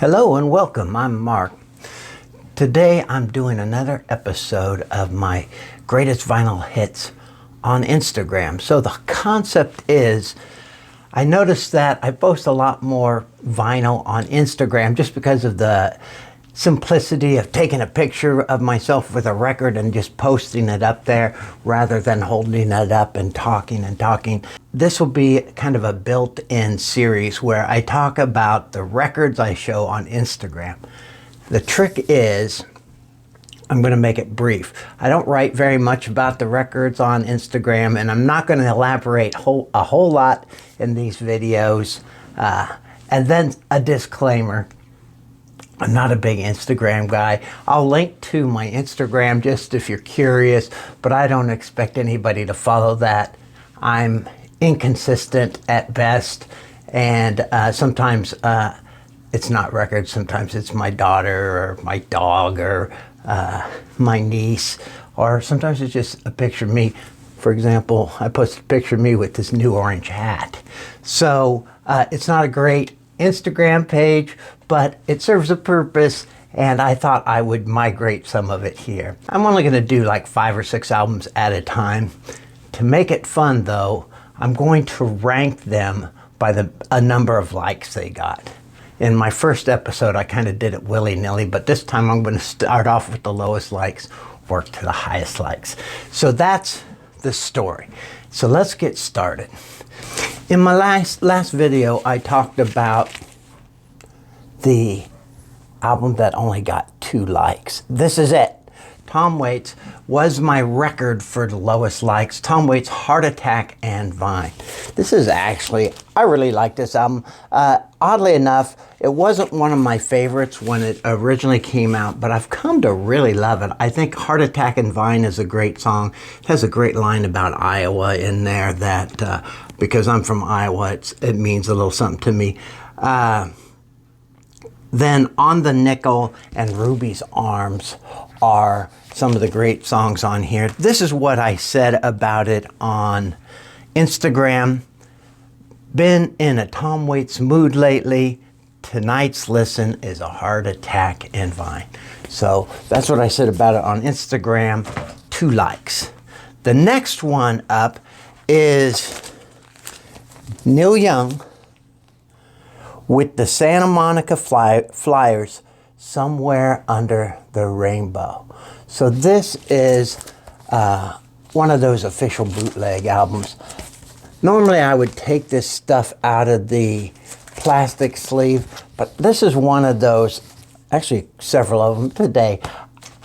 Hello and welcome. I'm Mark. Today I'm doing another episode of my greatest vinyl hits on Instagram. So the concept is, I noticed that I post a lot more vinyl on Instagram just because of the simplicity of taking a picture of myself with a record and just posting it up there rather than holding it up and talking and talking. This will be kind of a built-in series where I talk about the records I show on Instagram. The trick is, I'm going to make it brief. I don't write very much about the records on Instagram, and I'm not going to elaborate a whole lot in these videos. And then a disclaimer. I'm not a big Instagram guy. I'll link to my Instagram just if you're curious, but I don't expect anybody to follow that. I'm inconsistent at best, and sometimes it's not records, sometimes it's my daughter or my dog or my niece, or sometimes it's just a picture of me. For example, I posted a picture of me with this new orange hat. So it's not a great Instagram page, but it serves a purpose, and I thought I would migrate some of it here. I'm only going to do like 5 or 6 albums at a time. To make it fun though, I'm going to rank them by a number of likes they got. In my first episode, I kind of did it willy-nilly, but this time I'm going to start off with the lowest likes, work to the highest likes. So that's the story. So let's get started. In my last video, I talked about the album that only got 2 likes. This is it. Tom Waits was my record for the lowest likes. Tom Waits' Heart Attack and Vine. This is actually, I really like this album. Oddly enough, it wasn't one of my favorites when it originally came out, but I've come to really love it. I think Heart Attack and Vine is a great song. It has a great line about Iowa in there that, because I'm from Iowa, it means a little something to me. Then On the Nickel and Ruby's Arms are some of the great songs on here. This is what I said about it on Instagram. Been in a Tom Waits mood lately. Tonight's listen is a Heart Attack and Vine. So that's what I said about it on Instagram. 2 likes. The next one up is Neil Young with the Santa Monica Flyers, Somewhere Under the Rainbow. So this is one of those official bootleg albums. Normally I would take this stuff out of the plastic sleeve, but this is one of those, actually several of them today.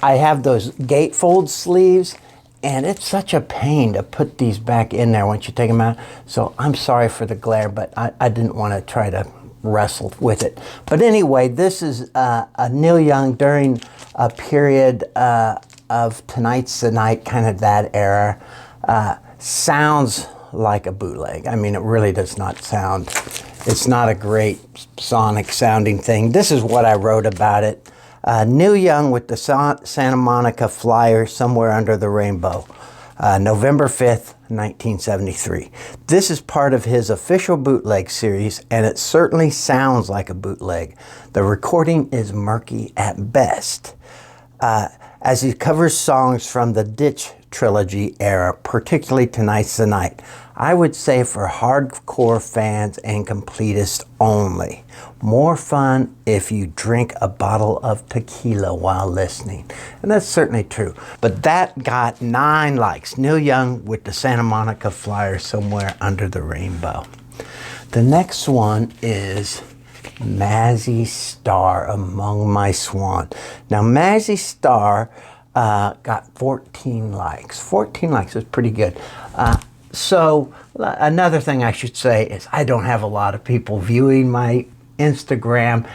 I have those gatefold sleeves, and it's such a pain to put these back in there once you take them out. So I'm sorry for the glare, but I didn't want to try to wrestle with it. But anyway, this is a Neil Young during a period of Tonight's the Night, kind of that era. Sounds like a bootleg. I mean, it really does not sound, it's not a great sonic sounding thing. This is what I wrote about it. Neil Young with the Santa Monica Flyers, Somewhere Under the Rainbow. November 5th, 1973. This is part of his official bootleg series, and it certainly sounds like a bootleg. The recording is murky at best, as he covers songs from the Ditch trilogy era, particularly Tonight's the Night. I would say for hardcore fans and completists only. More fun if you drink a bottle of tequila while listening. And that's certainly true. But that got 9 likes. Neil Young with the Santa Monica Flyers, Somewhere Under the Rainbow. The next one is Mazzy Star, Among My Swan. Now Mazzy Star got 14 likes. 14 likes is pretty good. So another thing I should say is I don't have a lot of people viewing my Instagram.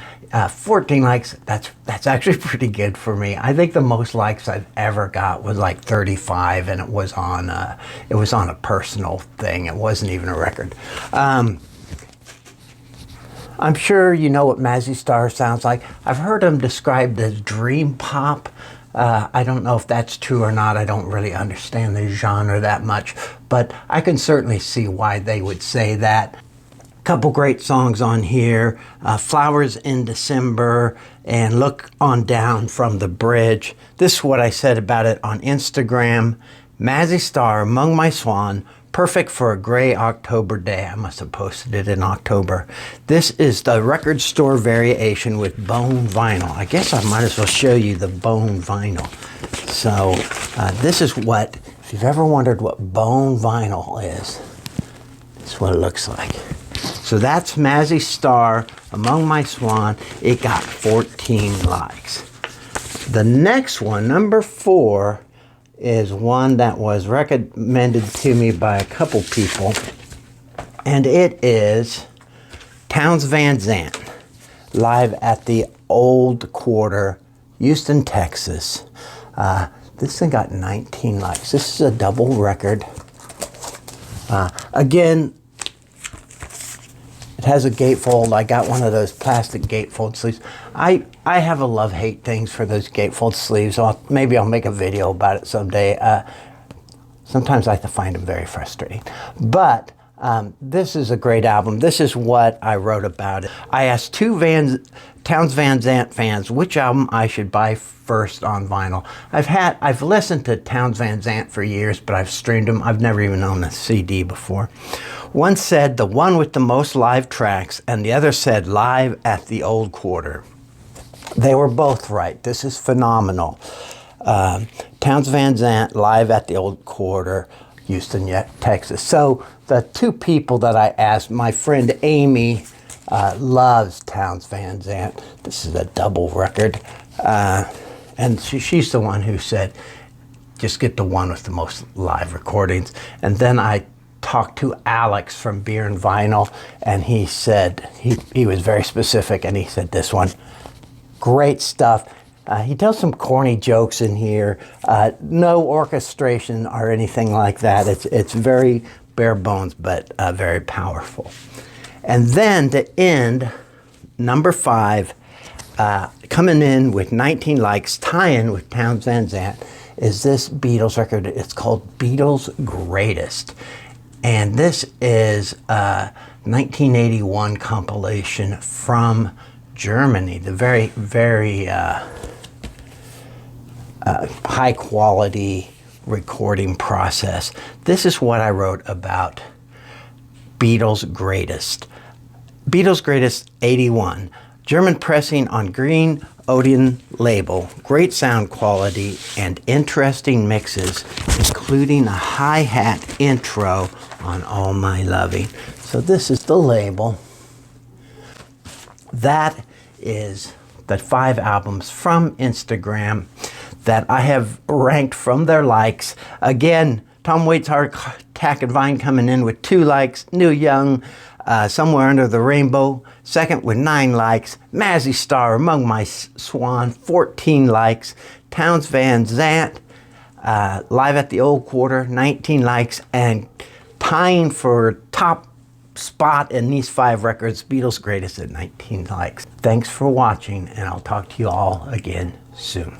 14 likes, that's actually pretty good for me. I think the most likes I've ever got was like 35, and it was on a personal thing. It wasn't even a record. I'm sure you know what Mazzy Star sounds like. I've heard him described as dream pop. I don't know if that's true or not. I don't really understand the genre that much, but I can certainly see why they would say that. Couple great songs on here, Flowers in December and Look on Down from the Bridge. This is what I said about it on Instagram. Mazzy Star, Among My Swan, perfect for a gray October day. I must have posted it in October. This is the record store variation with bone vinyl. I guess I might as well show you the bone vinyl. So this is what, if you've ever wondered what bone vinyl is, this is what it looks like. So that's Mazzy Star, Among My Swan. It got 14 likes. The next one, number 4, is one that was recommended to me by a couple people, and it is Townes Van Zandt, live at the Old Quarter, Houston, Texas. This thing got 19 likes. This is a double record. Again, it has a gatefold. I got one of those plastic gatefold sleeves. I have a love-hate things for those gatefold sleeves. Maybe I'll make a video about it someday. Sometimes I find them very frustrating. But this is a great album. This is what I wrote about it. I asked 2 Townes Van Zandt fans which album I should buy first on vinyl. I've listened to Townes Van Zandt for years, but I've streamed them. I've never even owned a CD before. One said the one with the most live tracks, and the other said Live at the Old Quarter. They were both right. This is phenomenal. Townes Van Zandt, Live at the Old Quarter, Houston, Texas. So the 2 people that I asked, my friend Amy loves Townes Van Zandt. This is a double record. And she's the one who said, just get the one with the most live recordings. And then I talked to Alex from Beer and Vinyl, and he said, he was very specific, and he said this one, great stuff. He tells some corny jokes in here, no orchestration or anything like that. It's very bare bones, but very powerful. And then to end, number 5, coming in with 19 likes, tie-in with Townes Van Zandt, is this Beatles record. It's called Beatles Greatest. And this is a 1981 compilation from Germany. The very, very high quality recording process. This is what I wrote about Beatles Greatest. Beatles Greatest 81. German pressing on green Odeon label, great sound quality and interesting mixes, including a hi-hat intro on All My Loving. So this is the label. That is the 5 albums from Instagram that I have ranked from their likes. Again, Tom Waits' Heart Attack and Vine coming in with 2 likes. Neil Young, Somewhere Under the Rainbow, second with 9 likes. Mazzy Star, Among My Swan, 14 likes. Townes Van Zandt, Live at the Old Quarter, 19 likes. And tying for top spot in these 5 records, Beatles Greatest at 19 likes. Thanks for watching, and I'll talk to you all again soon.